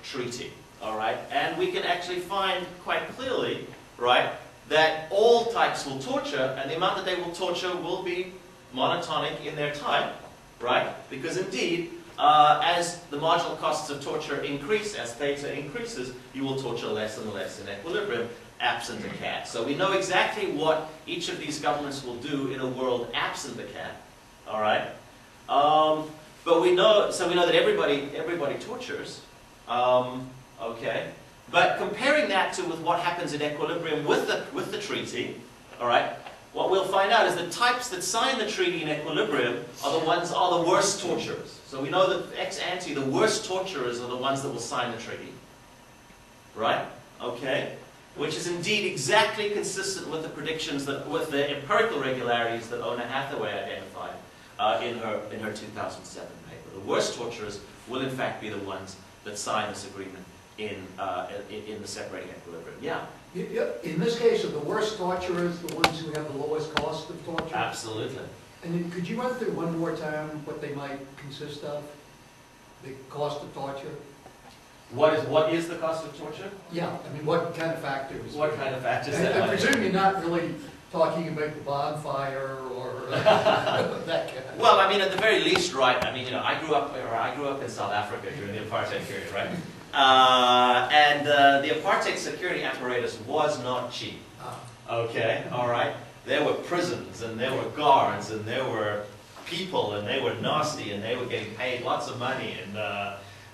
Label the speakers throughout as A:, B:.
A: treaty, all right? And we can actually find quite clearly, right, that all types will torture, and the amount that they will torture will be monotonic in their type, right? Because indeed, as the marginal costs of torture increase, as theta increases, you will torture less and less in equilibrium, absent a cat. So we know exactly what each of these governments will do in a world absent the cat, all right? But we know that everybody tortures, okay? But comparing that to with what happens in equilibrium with the treaty, all right? What we'll find out is the types that sign the treaty in equilibrium are the worst torturers. So we know that ex ante, the worst torturers are the ones that will sign the treaty, right? Okay, which is indeed exactly consistent with the predictions with the empirical regularities that Ona Hathaway identified in her 2007 paper. The worst torturers will in fact be the ones that sign this agreement in the separating equilibrium. Yeah.
B: In this case, are the worst torturers the ones who have the lowest cost of torture?
A: Absolutely.
B: And then could you run through one more time what they might consist of? The cost of torture?
A: What is the cost of torture?
B: Yeah, I mean, what kind of factors?
A: What kind of factors?
B: I presume you're not really talking about the bonfire or that kind of.
A: Well, I mean, at the very least, right? I mean, you know, I grew up in South Africa during the apartheid period, right? And the apartheid security apparatus was not cheap. Okay, all right. There were prisons, and there were guards, and there were people, and they were nasty, and they were getting paid lots of money. And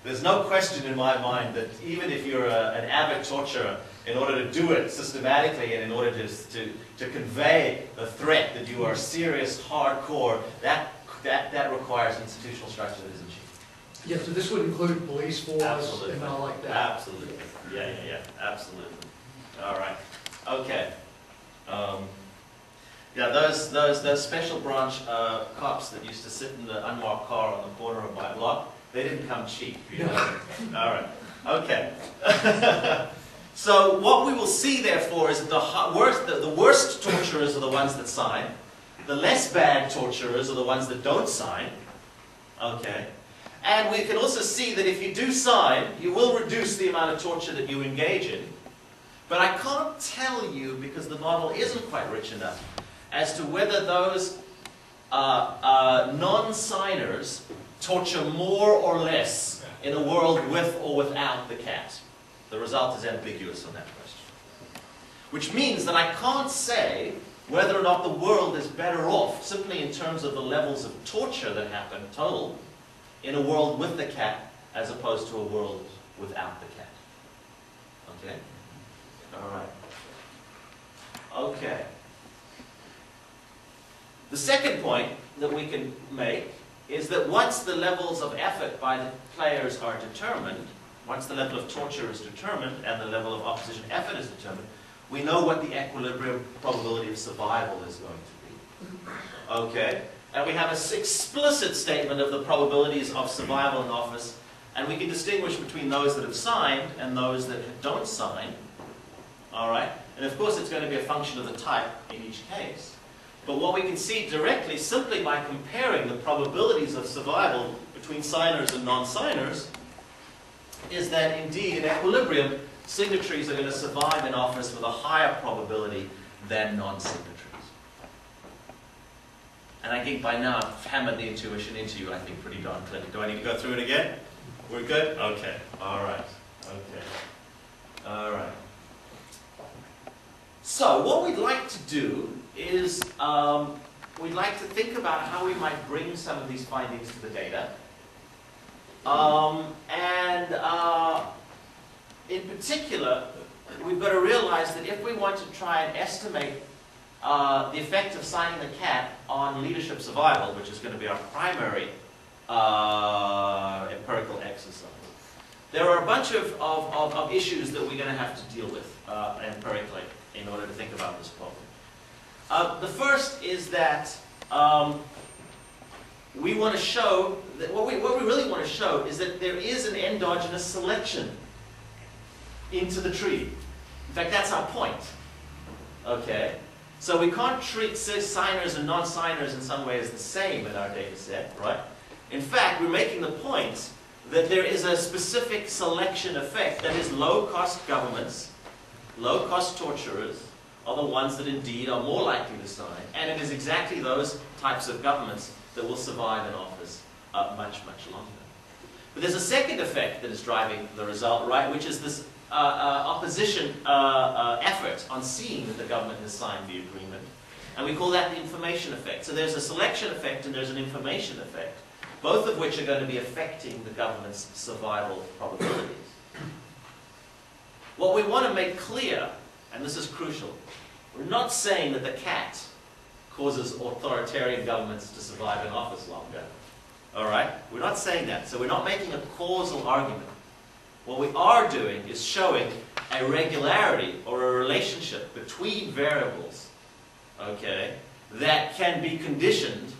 A: there's no question in my mind that even if you're an avid torturer, in order to do it systematically and in order to convey the threat that you are serious, hardcore, that requires institutional structure that isn't cheap.
B: Yeah, so this would include police force
A: Absolutely.
B: and all like that.
A: Absolutely. Yeah, absolutely. All right. Okay. Yeah, those special branch cops that used to sit in the unmarked car on the corner of my block, they didn't come cheap. You know? All right. Okay. So what we will see, therefore, is that the worst torturers are the ones that sign. The less bad torturers are the ones that don't sign. Okay. And we can also see that if you do sign, you will reduce the amount of torture that you engage in. But I can't tell you, because the model isn't quite rich enough, as to whether those non-signers torture more or less in a world with or without the cat. The result is ambiguous on that question. Which means that I can't say whether or not the world is better off, simply in terms of the levels of torture that happen total, in a world with the cat as opposed to a world without the cat. Okay? All right. Okay. The second point that we can make is that once the levels of effort by the players are determined, once the level of torture is determined and the level of opposition effort is determined, we know what the equilibrium probability of survival is going to be. Okay? And we have an explicit statement of the probabilities of survival in office, and we can distinguish between those that have signed and those that don't sign. All right? And of course, it's going to be a function of the type in each case. But what we can see directly, simply by comparing the probabilities of survival between signers and non-signers, is that indeed, in equilibrium, signatories are going to survive in office with a higher probability than non-signatories. And I think by now I've hammered the intuition into you, I think, pretty darn clearly. Do I need to go through it again? We're good? Okay. All right. Okay. All right. So what we'd like to do is we'd like to think about how we might bring some of these findings to the data. In particular, we've got to realize that if we want to try and estimate the effect of signing the cat on leadership survival, which is going to be our primary empirical exercise, there are a bunch of issues that we're going to have to deal with empirically in order to think about this problem. The first is that we want to show that what we really want to show is that there is an endogenous selection into the tree. In fact, that's our point. Okay? So we can't treat signers and non-signers in some ways the same in our data set, right? In fact, we're making the point that there is a specific selection effect, that is, low-cost governments, low-cost torturers, are the ones that indeed are more likely to sign. And it is exactly those types of governments that will survive in office much, much longer. But there's a second effect that is driving the result, right, which is this opposition effort on seeing that the government has signed the agreement. And we call that the information effect. So there's a selection effect and there's an information effect, both of which are going to be affecting the government's survival probabilities. What we want to make clear, and this is crucial, we're not saying that the cat causes authoritarian governments to survive in office longer. All right? We're not saying that. So we're not making a causal argument. What we are doing is showing a regularity or a relationship between variables, okay, that can be conditioned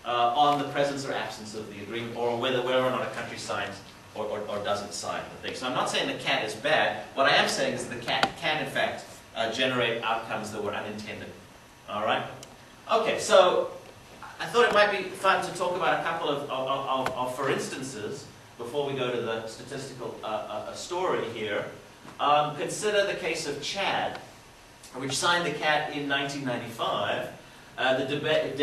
A: on the presence or absence of the agreement, or whether or not a country signs or doesn't sign the thing. So I'm not saying the cat is bad. What I am saying is the cat can, in fact, generate outcomes that were unintended. All right? Okay, so I thought it might be fun to talk about a couple of for instances before we go to the statistical story here. Consider the case of Chad, which signed the CAT in 1995. The Deby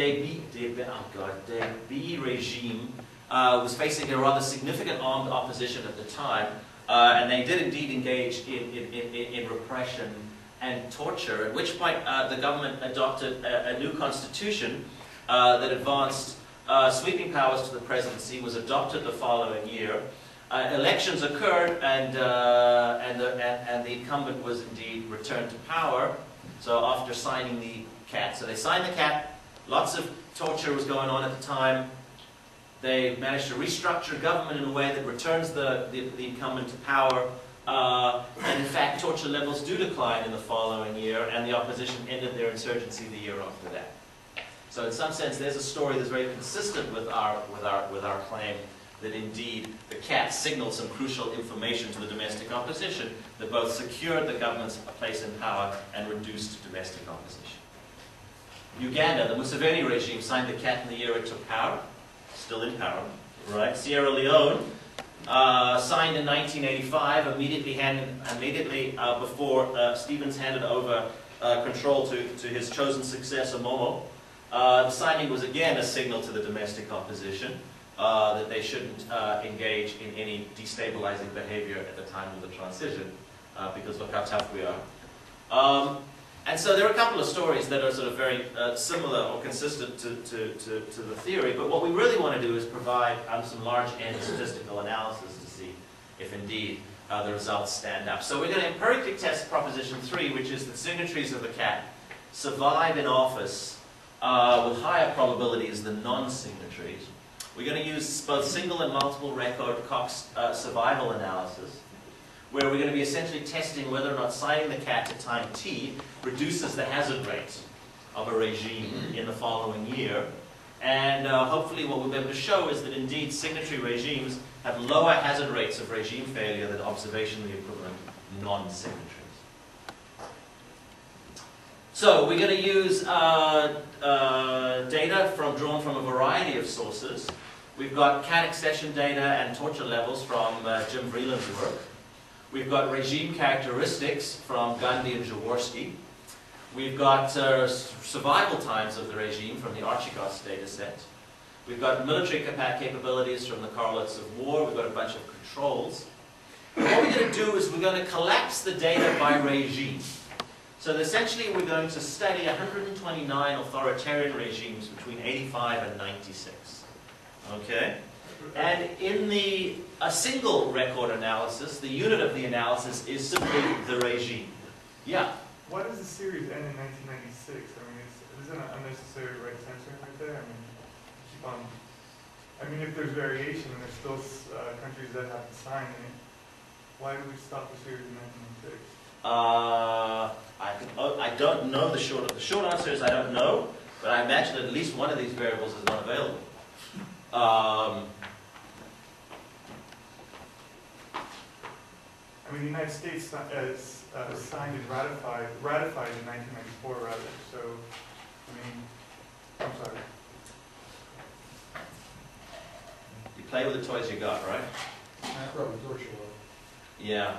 A: regime was facing a rather significant armed opposition at the time, and they did indeed engage in repression and torture, at which point the government adopted a new constitution that advanced sweeping powers to the presidency, was adopted the following year. Elections occurred, and the incumbent was indeed returned to power. So after signing the CAT, so they signed the CAT. Lots of torture was going on at the time. They managed to restructure government in a way that returns the incumbent to power. And in fact, torture levels do decline in the following year, and the opposition ended their insurgency the year after that. So in some sense, there's a story that's very consistent with our claim that indeed the CAT signaled some crucial information to the domestic opposition that both secured the government's place in power and reduced domestic opposition. Uganda, the Museveni regime, signed the CAT in the year it took power, still in power, right? Sierra Leone signed in 1985, immediately before Stevens handed over control to his chosen successor, Momo. The signing was again a signal to the domestic opposition that they shouldn't engage in any destabilizing behavior at the time of the transition, because look how tough we are. And so there are a couple of stories that are sort of very similar or consistent to the theory, but what we really want to do is provide some large-end statistical analysis to see if indeed the results stand up. So we're going to empirically test Proposition 3, which is that signatories of the CAT survive in office with higher probabilities than non-signatories. We're going to use both single and multiple record Cox survival analysis, where we're going to be essentially testing whether or not signing the CAT at time t reduces the hazard rate of a regime in the following year. And hopefully what we'll be able to show is that indeed signatory regimes have lower hazard rates of regime failure than observationally equivalent non-signatories. So we're going to use data drawn from a variety of sources. We've got CAT accession data and torture levels from Jim Vreeland's work. We've got regime characteristics from Gandhi and Jaworski. We've got survival times of the regime from the Archigos data set. We've got military capabilities from the correlates of war. We've got a bunch of controls. And what we're going to do is we're going to collapse the data by regime. So essentially we're going to study 129 authoritarian regimes between 85 and 96. Okay? And in a single record analysis, the unit of the analysis is simply the regime. Yeah?
C: Why does the series end in 1996? I mean, isn't an unnecessary right censoring right there? I mean, if there's variation and there's still countries that have to sign it, why do we stop the series in 1996?
A: I don't know the short answer is I don't know, but I imagine that at least one of these variables is not available.
C: I mean, the United States has signed and ratified in 1994, rather. So, I mean, I'm sorry.
A: You play with the toys you got, right?
B: probably torture law.
A: Yeah.